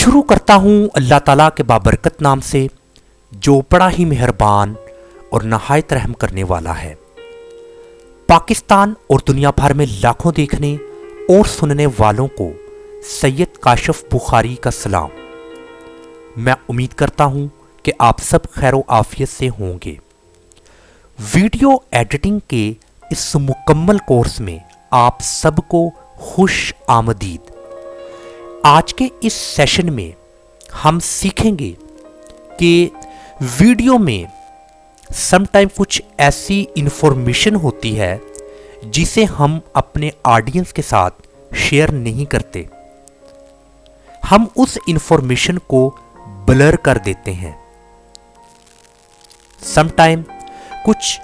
शुरू करता हूँ अल्लाह ताला के बाबरकत नाम से, जो बड़ा ही मेहरबान और नहायत रहम करने वाला है। पाकिस्तान और दुनिया भर में लाखों देखने और सुनने वालों को सैयद काशिफ बुखारी का सलाम। मैं उम्मीद करता हूँ कि आप सब खैर आफियत से होंगे। वीडियो एडिटिंग के इस मुकम्मल कोर्स में आप सबको खुश आमदीद। आज के इस सेशन में हम सीखेंगे कि वीडियो में समटाइम कुछ ऐसी इंफॉर्मेशन होती है जिसे हम अपने ऑडियंस के साथ शेयर नहीं करते। हम उस इंफॉर्मेशन को ब्लर कर देते हैं। समटाइम कुछ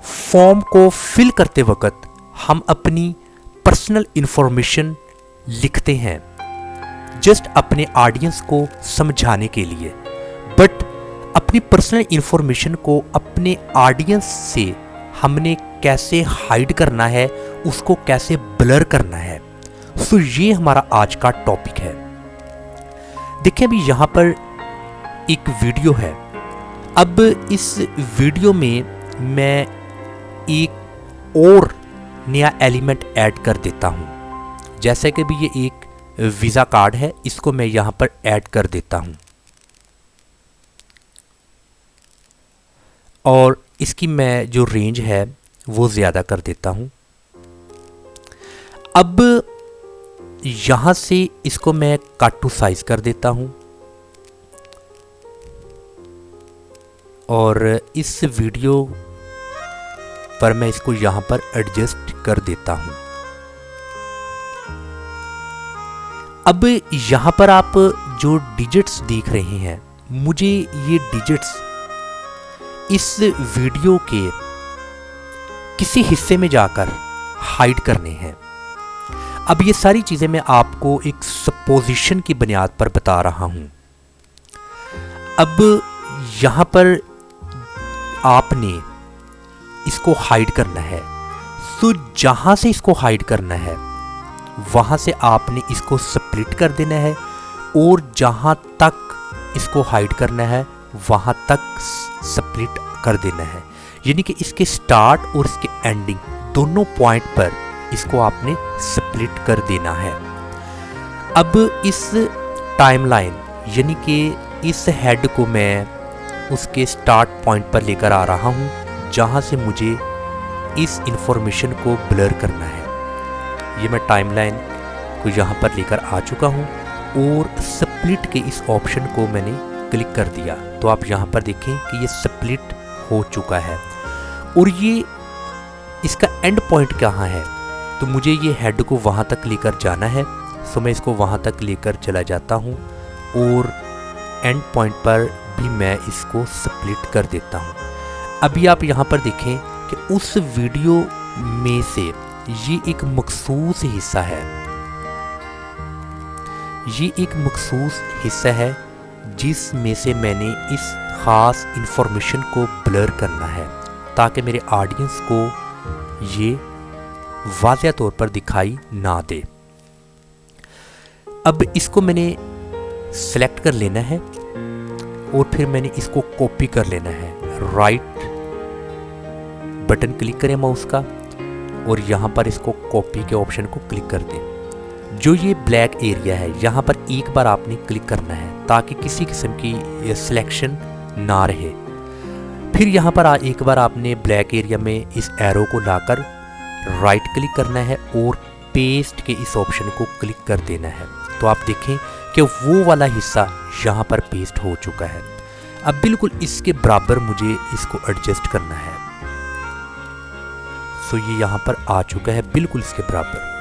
फॉर्म को फिल करते वक्त हम अपनी पर्सनल इंफॉर्मेशन लिखते हैं जस्ट अपने ऑडियंस को समझाने के लिए, बट अपनी पर्सनल इंफॉर्मेशन को अपने ऑडियंस से हमने कैसे हाइड करना है, उसको कैसे ब्लर करना है। सो ये हमारा आज का टॉपिक है। देखिए अभी यहाँ पर एक वीडियो है। अब इस वीडियो में मैं एक और नया एलिमेंट ऐड कर देता हूँ। जैसे कि भी ये एक वीज़ा कार्ड है, इसको मैं यहाँ पर ऐड कर देता हूँ और इसकी मैं जो रेंज है वो ज़्यादा कर देता हूँ। अब यहाँ से इसको मैं कट टू साइज कर देता हूँ और इस वीडियो पर मैं इसको यहाँ पर एडजस्ट कर देता हूँ। अब यहाँ पर आप जो डिजिट्स देख रहे हैं, मुझे ये डिजिट्स इस वीडियो के किसी हिस्से में जाकर हाइड करने हैं। अब ये सारी चीज़ें मैं आपको एक सपोजिशन की बुनियाद पर बता रहा हूँ। अब यहाँ पर आपने इसको हाइड करना है, तो जहाँ से इसको हाइड करना है वहाँ से आपने इसको स्प्लिट कर देना है और जहाँ तक इसको हाइड करना है वहाँ तक स्प्लिट कर देना है। यानी कि इसके स्टार्ट और इसके एंडिंग दोनों पॉइंट पर इसको आपने स्प्लिट कर देना है। अब इस टाइमलाइन यानी कि इस हेड को मैं उसके स्टार्ट पॉइंट पर लेकर आ रहा हूँ जहाँ से मुझे इस इंफॉर्मेशन को ब्लर करना है। ये मैं टाइमलाइन को यहाँ पर लेकर आ चुका हूँ और स्प्लिट के इस ऑप्शन को मैंने क्लिक कर दिया, तो आप यहाँ पर देखें कि ये स्प्लिट हो चुका है। और ये इसका एंड पॉइंट कहाँ है, तो मुझे ये हेड को वहाँ तक लेकर जाना है। सो मैं इसको वहाँ तक लेकर चला जाता हूँ और एंड पॉइंट पर भी मैं इसको स्प्लिट कर देता हूँ। अभी आप यहाँ पर देखें कि उस वीडियो में से ये एक मखसूस हिस्सा है, ये एक मखसूस हिस्सा है जिसमें से मैंने इस ख़ास इंफॉर्मेशन को ब्लर करना है ताकि मेरे ऑडियंस को ये वाज़ह तौर पर दिखाई ना दे। अब इसको मैंने सेलेक्ट कर लेना है और फिर मैंने इसको कॉपी कर लेना है। राइट बटन क्लिक करें माउस का और यहाँ पर इसको कॉपी के ऑप्शन को क्लिक कर दें। जो ये ब्लैक एरिया है यहाँ पर एक बार आपने क्लिक करना है ताकि किसी किस्म की सिलेक्शन ना रहे। फिर यहाँ पर एक बार आपने ब्लैक एरिया में इस एरो को लाकर राइट क्लिक करना है और पेस्ट के इस ऑप्शन को क्लिक कर देना है। तो आप देखें कि वो वाला हिस्सा यहाँ पर पेस्ट हो चुका है। अब बिल्कुल इसके बराबर मुझे इसको एडजस्ट करना है। तो ये यहाँ पर आ चुका है बिल्कुल इसके बराबर।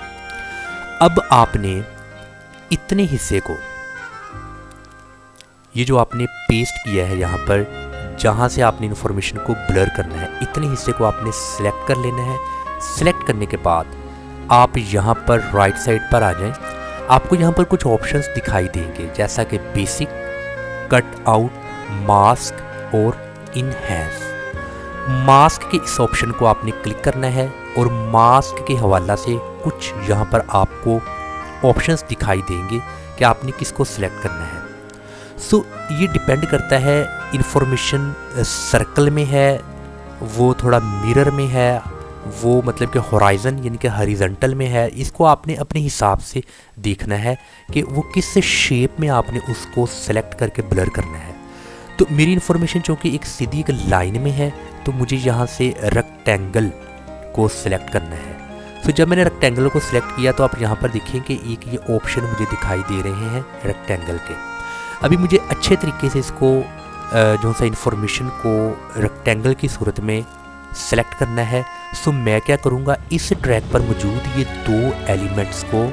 अब आपने इतने हिस्से को, ये जो आपने पेस्ट किया है यहाँ पर जहाँ से आपने इंफॉर्मेशन को ब्लर करना है, इतने हिस्से को आपने सेलेक्ट कर लेना है। सेलेक्ट करने के बाद आप यहाँ पर राइट साइड पर आ जाएं। आपको यहाँ पर कुछ ऑप्शंस दिखाई देंगे जैसा कि बेसिक, कट आउट, मास्क और इनहैंस। मास्क के इस ऑप्शन को आपने क्लिक करना है और मास्क के हवाला से कुछ यहाँ पर आपको ऑप्शंस दिखाई देंगे कि आपने किसको सिलेक्ट करना है। सो ये डिपेंड करता है इंफॉर्मेशन सर्कल में है, वो थोड़ा मिरर में है, वो मतलब कि हॉराइजन यानी कि हॉरिजॉन्टल में है। इसको आपने अपने हिसाब से देखना है कि वो किस शेप में आपने उसको सेलेक्ट करके ब्लर करना है। तो मेरी इन्फॉर्मेशन चूँकि एक सीधी एक लाइन में है तो मुझे यहाँ से रेक्टेंगल को सिलेक्ट करना है। तो जब मैंने रेक्टेंगल को सिलेक्ट किया तो आप यहाँ पर देखेंगे एक ये ऑप्शन मुझे दिखाई दे रहे हैं रेक्टेंगल के। अभी मुझे अच्छे तरीके से इसको जो सा इन्फॉर्मेशन को रेक्टेंगल की सूरत में सेलेक्ट करना है। सो मैं क्या करूँगा, इस ट्रैक पर मौजूद ये दो एलिमेंट्स को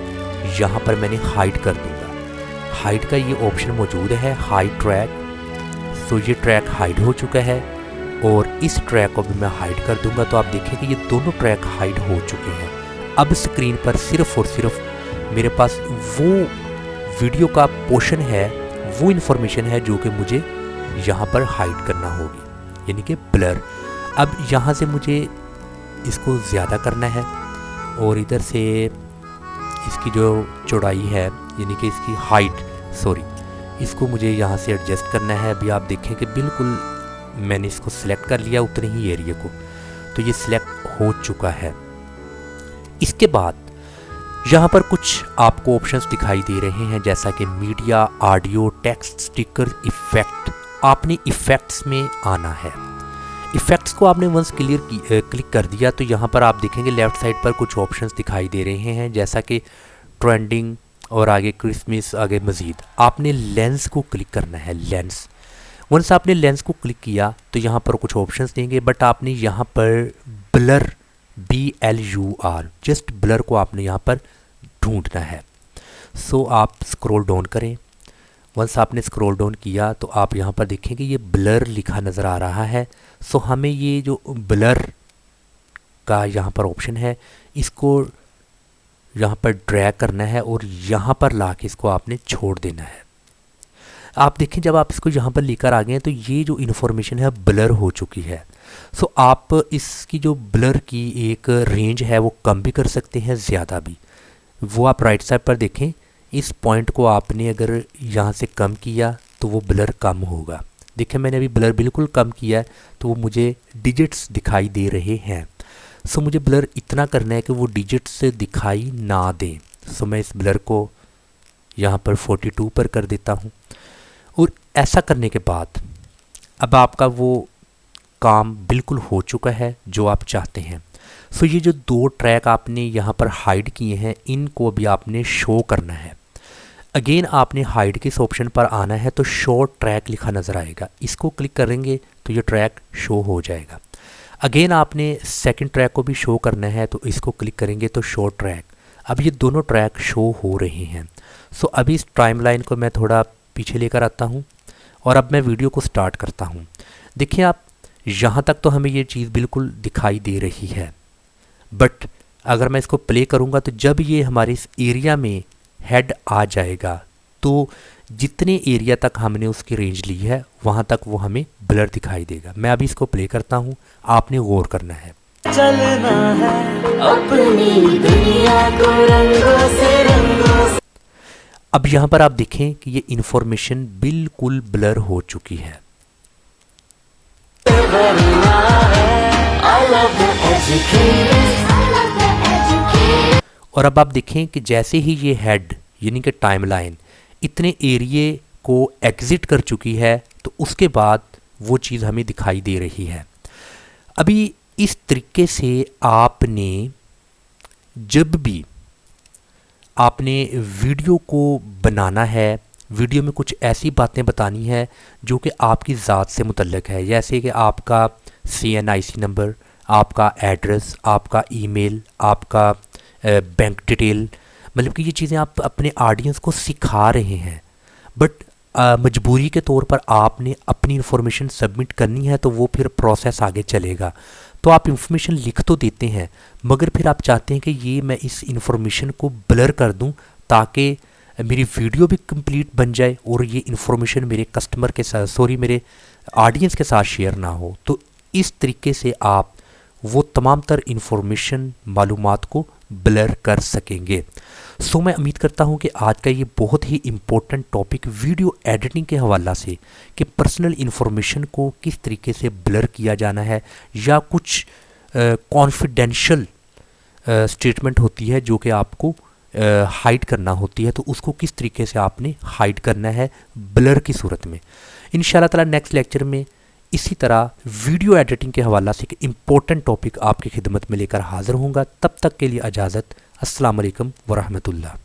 यहाँ पर मैंने हाइड कर दूँगा। हाइड का ये ऑप्शन मौजूद है, हाइड ट्रैक। सो ये ट्रैक हाइड हो चुका है और इस ट्रैक को भी मैं हाइड कर दूंगा। तो आप देखें कि ये दोनों ट्रैक हाइड हो चुके हैं। अब स्क्रीन पर सिर्फ और सिर्फ मेरे पास वो वीडियो का पोर्शन है, वो इन्फॉर्मेशन है जो कि मुझे यहाँ पर हाइड करना होगी, यानी कि ब्लर। अब यहाँ से मुझे इसको ज़्यादा करना है और इधर से इसकी जो चौड़ाई है यानी कि इसकी हाइट इसको मुझे यहाँ से एडजस्ट करना है। अभी आप देखें कि बिल्कुल मैंने इसको सिलेक्ट कर लिया उतने ही एरिया को, तो ये सिलेक्ट हो चुका है। इसके बाद यहाँ पर कुछ आपको ऑप्शंस दिखाई दे रहे हैं जैसा कि media, audio, text, sticker, effect. आपने इफ़ेक्ट्स में आना है। इफ़ेक्ट्स को आपने वंस क्लिक कर दिया तो यहाँ पर आप देखेंगे लेफ़्ट साइड पर कुछ ऑप्शंस दिखाई दे रहे हैं जैसा कि ट्रेंडिंग और आगे क्रिसमस, आगे मज़ीद। आपने लेंस को क्लिक करना है, लेंस। वंस आपने लेंस को क्लिक किया तो यहाँ पर कुछ ऑप्शंस देंगे, बट आपने यहाँ पर ब्लर BLUR जस्ट ब्लर को आपने यहाँ पर ढूंढना है। सो आप स्क्रॉल डाउन करें। वंस आपने स्क्रॉल डाउन किया तो आप यहाँ पर देखेंगे ये ब्लर लिखा नज़र आ रहा है। सो हमें ये जो ब्लर का यहाँ पर ऑप्शन है इसको यहाँ पर ड्रैग करना है और यहाँ पर ला के इसको आपने छोड़ देना है। आप देखें जब आप इसको यहाँ पर लेकर आ गए हैं तो ये जो इन्फॉर्मेशन है ब्लर हो चुकी है। सो आप इसकी जो ब्लर की एक रेंज है वो कम भी कर सकते हैं, ज़्यादा भी। वो आप राइट साइड पर देखें, इस पॉइंट को आपने अगर यहाँ से कम किया तो वो ब्लर कम होगा। देखें मैंने अभी ब्लर बिल्कुल कम किया है तो वो मुझे डिजिट्स दिखाई दे रहे हैं। सो मुझे ब्लर इतना करना है कि वो डिजिट्स दिखाई ना दें। सो मैं इस ब्लर को यहाँ पर 42 पर कर देता हूँ और ऐसा करने के बाद अब आपका वो काम बिल्कुल हो चुका है जो आप चाहते हैं। सो ये जो दो ट्रैक आपने यहाँ पर हाइड किए हैं इनको भी आपने शो करना है। अगेन आपने हाइड के इस ऑप्शन पर आना है तो शो ट्रैक लिखा नज़र आएगा, इसको क्लिक करेंगे तो ये ट्रैक शो हो जाएगा। अगेन आपने सेकंड ट्रैक को भी शो करना है तो इसको क्लिक करेंगे तो शो ट्रैक। अब ये दोनों ट्रैक शो हो रहे हैं। सो अभी इस टाइमलाइन को मैं थोड़ा पीछे लेकर आता हूँ और अब मैं वीडियो को स्टार्ट करता हूँ। देखिए आप यहाँ तक तो हमें ये चीज़ बिल्कुल दिखाई दे रही है, बट अगर मैं इसको प्ले करूँगा तो जब ये हमारे इस एरिया में हेड आ जाएगा तो जितने एरिया तक हमने उसकी रेंज ली है वहाँ तक वो हमें ब्लर दिखाई देगा। मैं अभी इसको प्ले करता हूँ, आपने गौर करना है। चलना है अपनी दुनिया को रंगों से। अब यहाँ पर आप देखें कि ये इन्फॉर्मेशन बिल्कुल ब्लर हो चुकी है। और अब आप देखें कि जैसे ही ये हेड यानी कि टाइमलाइन इतने एरिए को एग्जिट कर चुकी है तो उसके बाद वो चीज़ हमें दिखाई दे रही है। अभी इस तरीके से आपने जब भी आपने वीडियो को बनाना है, वीडियो में कुछ ऐसी बातें बतानी है जो कि आपकी ज़ात से मुतल्लिक है, जैसे कि आपका CNIC नंबर, आपका एड्रेस, आपका ईमेल, आपका बैंक डिटेल, मतलब कि ये चीज़ें आप अपने ऑडियंस को सिखा रहे हैं, बट मजबूरी के तौर पर आपने अपनी इन्फॉर्मेशन सबमिट करनी है तो वो फिर प्रोसेस आगे चलेगा। तो आप इन्फॉर्मेशन लिख तो देते हैं मगर फिर आप चाहते हैं कि ये मैं इस इन्फॉर्मेशन को ब्लर कर दूं ताकि मेरी वीडियो भी कंप्लीट बन जाए और ये इन्फॉर्मेशन मेरे कस्टमर के साथ मेरे ऑडियंस के साथ शेयर ना हो। तो इस तरीके से आप वो तमाम तर इन्फॉर्मेशन मालूमात को ब्लर कर सकेंगे। सो मैं उम्मीद करता हूं कि आज का ये बहुत ही इम्पोर्टेंट टॉपिक वीडियो एडिटिंग के हवाला से कि पर्सनल इन्फॉर्मेशन को किस तरीके से ब्लर किया जाना है या कुछ कॉन्फिडेंशियल स्टेटमेंट होती है जो कि आपको हाइड करना होती है, तो उसको किस तरीके से आपने हाइड करना है ब्लर की सूरत में। इंशाल्लाह ताला नेक्स्ट लेक्चर में इसी तरह वीडियो एडिटिंग के हवाला से एक इम्पोर्टेंट टॉपिक आपकी खिदमत में लेकर हाज़िर होऊंगा। तब तक के लिए इजाज़त। अस्सलाम वालेकुम वरहमतुल्लाह।